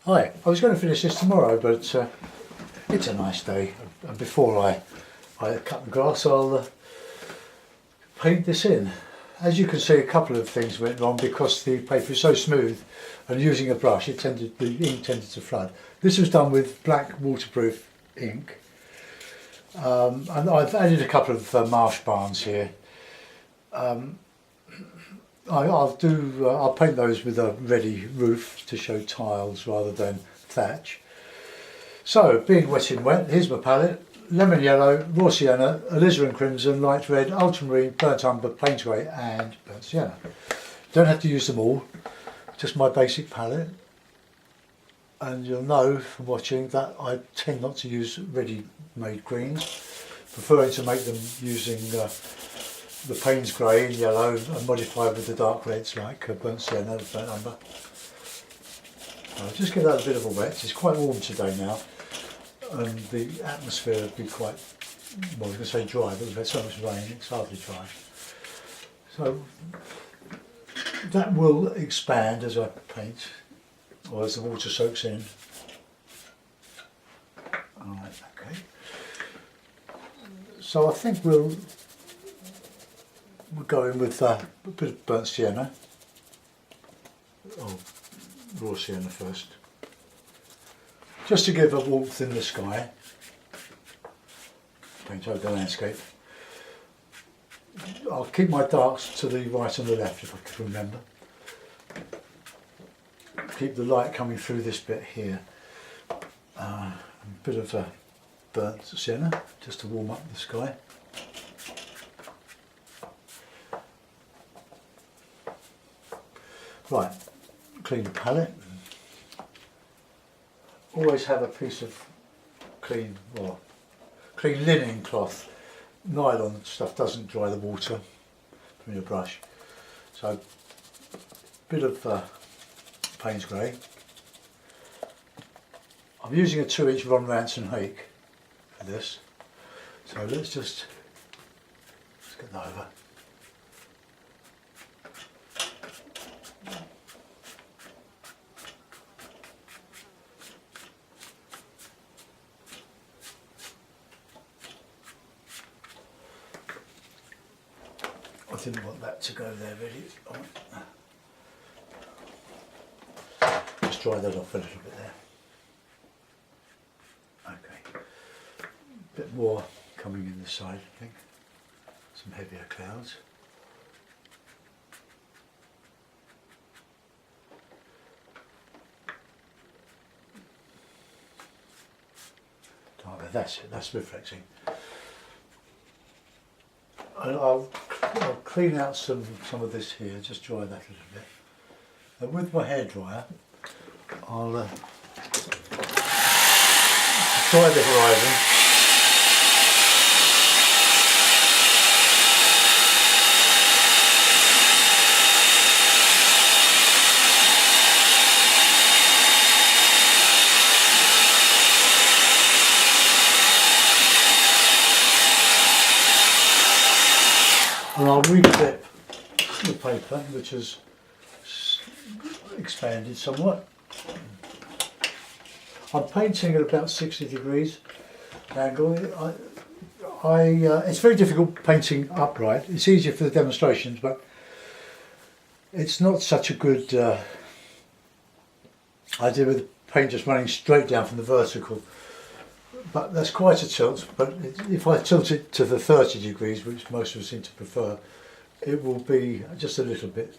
Hi, I was going to finish this tomorrow, but it's a nice day. And before I cut the grass, I'll paint this in. As you can see, a couple of things went wrong because the paper is so smooth, and using a brush, the ink tended to flood. This was done with black waterproof ink, and I've added a couple of Marsh barns here. I'll paint those with a ready roof to show tiles rather than thatch. So, being wet in wet, here's my palette: lemon yellow, raw sienna, alizarin crimson, light red, ultramarine, burnt umber, paint grey and burnt sienna. Don't have to use them all, just my basic palette. And you'll know from watching that I tend not to use ready-made greens, preferring to make them using the Payne's grey and yellow and modify with the dark reds like burnt sienna and burnt umber. I'll just give that a bit of a wet. It's quite warm today now, and the atmosphere will be quite, well, I was going to say dry, but we've had so much rain it's hardly dry. So that will expand as I paint, or as the water soaks in. Alright, okay. So I think we'll go in with a bit of burnt sienna, or raw sienna first, just to give a warmth in the sky. Paint over the landscape. I'll keep my darks to the right and the left if I can remember. Keep the light coming through this bit here. A bit of burnt sienna just to warm up the sky. Right, clean the palette. Always have a piece of clean linen cloth. Nylon stuff doesn't dry the water from your brush. So, a bit of Payne's grey. I'm using a 2-inch Ron Ranson Hake for this. So let's get that over. I didn't want that to go there really. Just dry that off a little bit there. Okay. A bit more coming in the side, I think. Some heavier clouds. Oh, that's it, that's reflecting. I'll clean out some of this here, just dry that a little bit. And with my hairdryer, I'll dry the horizon. And I'll reclip the paper, which has expanded somewhat. I'm painting at about 60 degrees angle. It's very difficult painting upright. It's easier for the demonstrations, but it's not such a good idea with the paint just running straight down from the vertical. But that's quite a tilt, but if I tilt it to the 30 degrees, which most of us seem to prefer, it will be just a little bit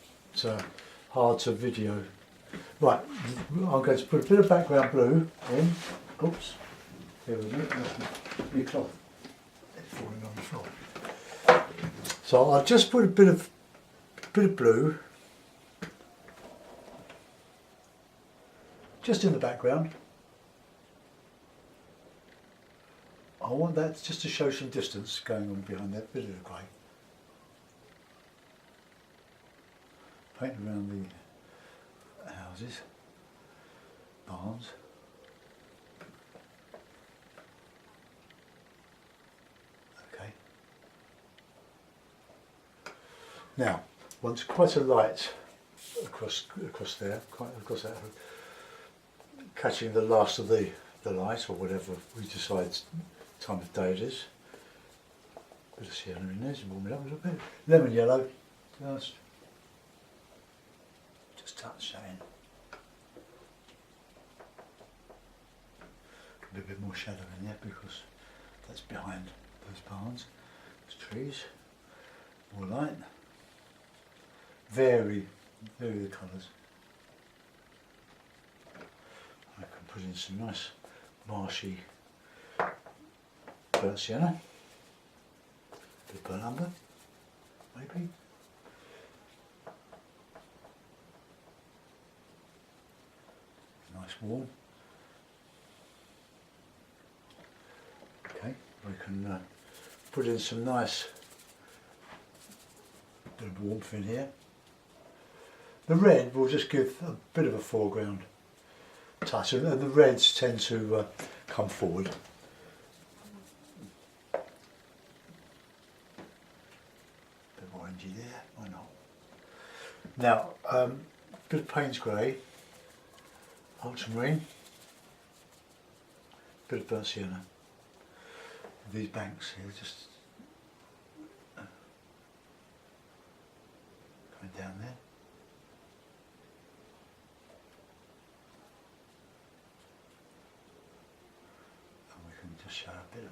hard to video. Right, I'm going to put a bit of background blue in. Oops, here we go, new cloth. It's falling on the floor. So I'll just put a bit of blue just in the background. I want that just to show some distance going on behind that bit of grey. Paint around the houses, barns. Okay. Now, once quite a light across there, quite across that. catching the last of the light, or whatever we decide time of day it is. Bit of sienna in there, warm it up a little bit. Lemon yellow, just touch that in. Could be a bit more shadow in there because that's behind those barns, those trees. More light. Vary the colours. I can put in some nice marshy burnt sienna, bit of burnt umber, maybe. Nice warm. Okay, we can put in some nice bit of warmth in here. The red will just give a bit of a foreground touch, and the reds tend to come forward. A bit of orangey there, why not? Now, bit of Payne's grey, ultramarine, bit of burnt sienna. These banks here, just going down there. Just show a bit of.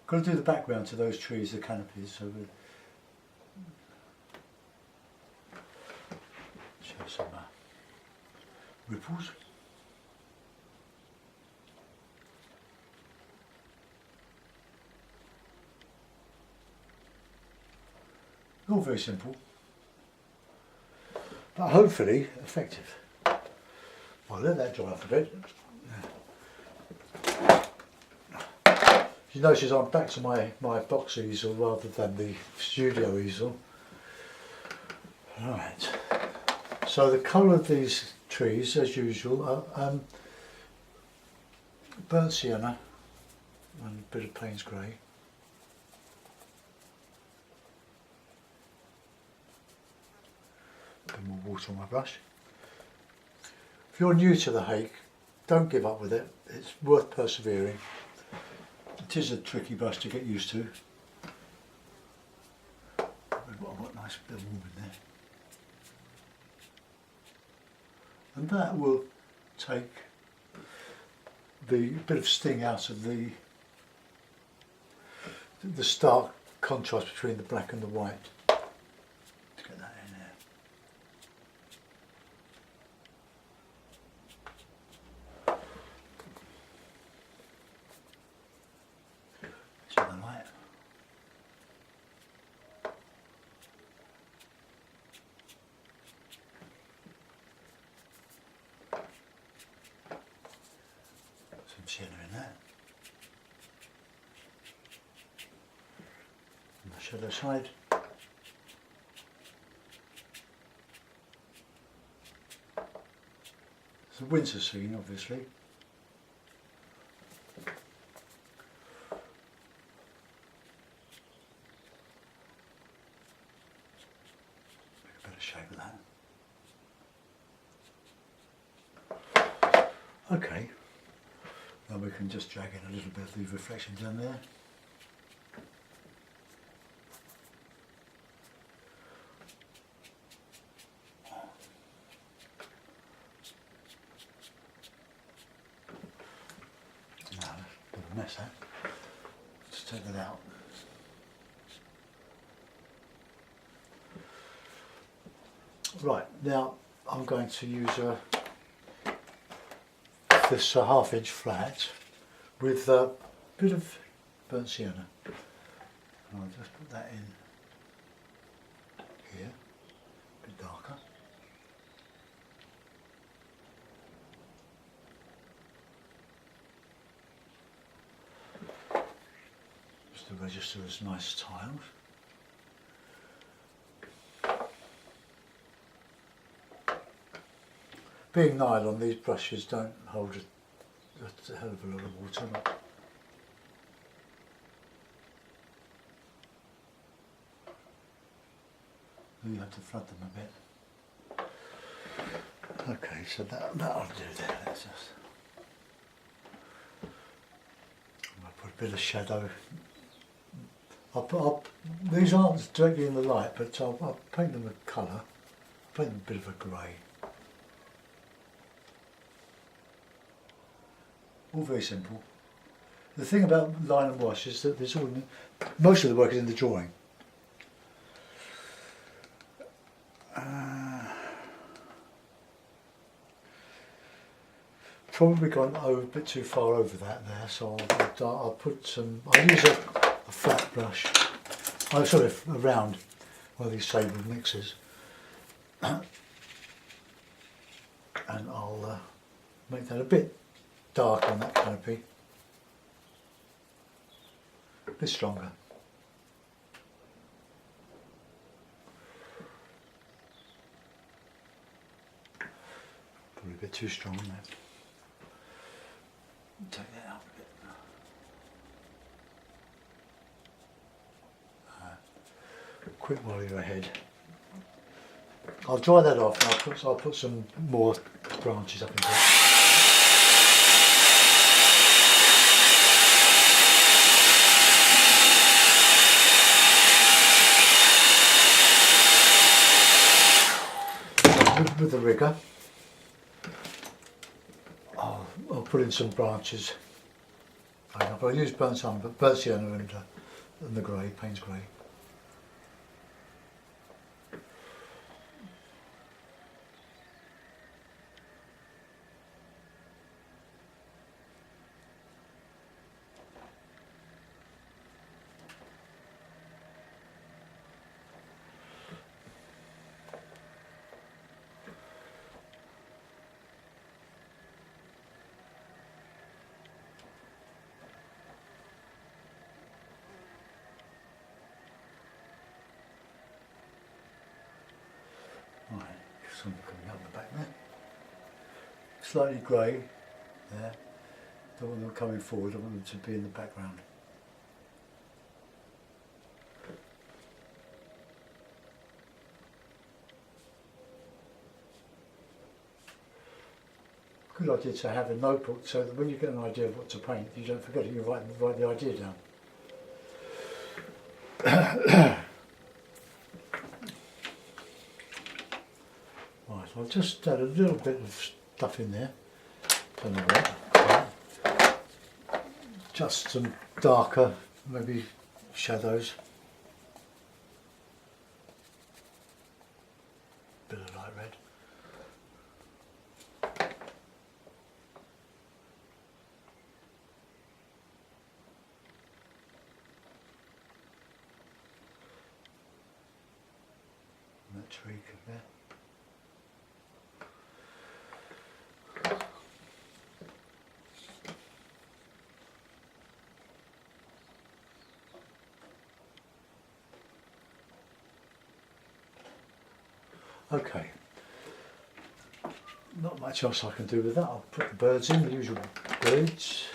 Got to do the background to those trees, the canopies, so we'll show some ripples. All very simple, but hopefully effective. I'll let that dry off a bit. You notice I'm back to my box easel rather than the studio easel. Right, so the colour of these trees, as usual, are burnt sienna and a bit of Payne's grey. A bit more water on my brush. If you're new to the hake, don't give up with it, it's worth persevering. It is a tricky brush to get used to. I've got a nice bit of warm in there. And that will take the bit of sting out of the stark contrast between the black and the white. Let's get that in there. Sienna in there. On the shadow side. It's a winter scene, obviously. Make a better shape of that. Okay. Now we can just drag in a little bit of the reflection down there. Now, a bit of a mess there. Just take that out. Right, now I'm going to use this 1/2 inch flat with a bit of burnt sienna. And I'll just put that in here, a bit darker. Just to register as nice tiles. Being nylon, these brushes don't hold a hell of a lot of water. You have to flood them a bit. Okay, so that'll do there. Let's just, I'm going to put a bit of shadow. These aren't directly in the light, but I'll paint them a colour. I'll paint them a bit of a grey. All very simple. The thing about line and wash is that there's most of the work is in the drawing. Probably gone a bit too far over that there, so I'll put some. I'll use a flat brush. Oh, sorry, a round, one of these sable mixers, and I'll make that a bit dark on that canopy, a bit stronger. Probably a bit too strong on that. Take that out a bit. Quick while you're ahead. I'll dry that off and I'll put some more branches up into it. With the rigger, I'll put in some branches. I'll use burnt sienna and the grey, Payne's grey. Right, some coming up the back there. Slightly grey there. Don't want them coming forward, I want them to be in the background. Good idea to have a notebook so that when you get an idea of what to paint, you don't forget it, you write the idea down. Right, I'll just add a little bit of stuff in there. Don't know what. Just some darker, maybe shadows. Bit of light red. And that tree there. Okay, not much else I can do with that. I'll put the birds in, the usual birds.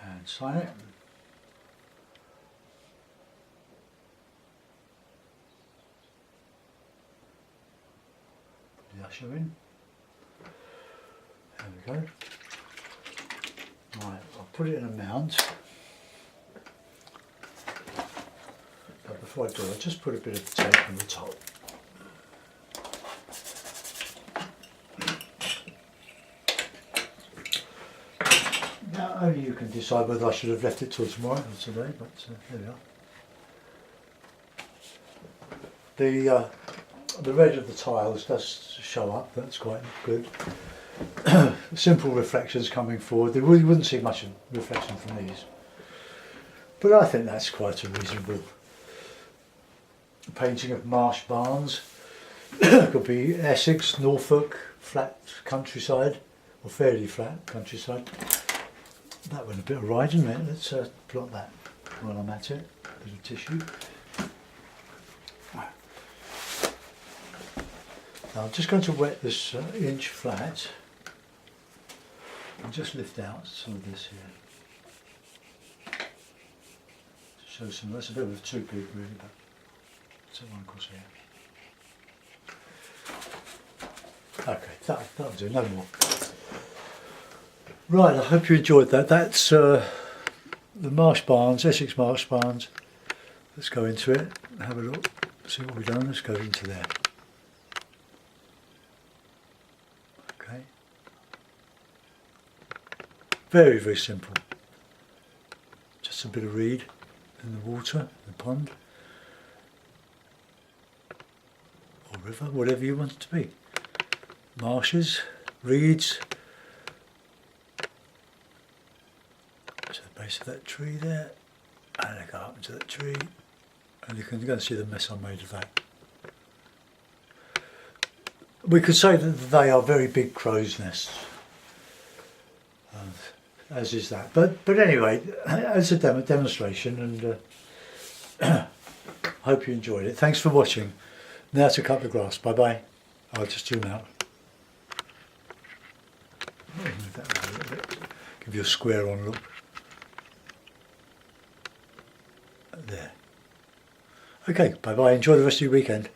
And sign it. Put the Usher in. There we go. Right, I'll put it in a mount, but before I do, I'll just put a bit of tape on the top. Now only you can decide whether I should have left it till tomorrow or today, but there we are. The red of the tiles does show up, that's quite good. Simple reflections coming forward. You wouldn't see much reflection from these, but I think that's quite a reasonable painting of Marsh barns. Could be Essex, Norfolk, flat countryside, or fairly flat countryside. That went a bit awry, didn't it? Let's plot that while I'm at it. Bit of tissue. Now I'm just going to wet this inch flat and just lift out some of this here. show some. That's a bit of a two peak really, but it's one across here. Okay, that'll do. No more. Right, I hope you enjoyed that. That's the Marsh Barnes, Essex Marsh Barnes. Let's go into it, have a look, see what we've done. Let's go into there. Okay. Very, very simple. Just a bit of reed in the water, the pond, or river, whatever you want it to be. Marshes, reeds. To the base of that tree there, and I go up into that tree, and you can go and see the mess I made of that. We could say that they are very big crow's nests, as is that. But anyway, as a demonstration, and hope you enjoyed it. Thanks for watching. Now to cut the grass. Bye bye. I'll just zoom out. Move that around a little bit. Give you a square on look. There. Okay, bye bye. Enjoy the rest of your weekend.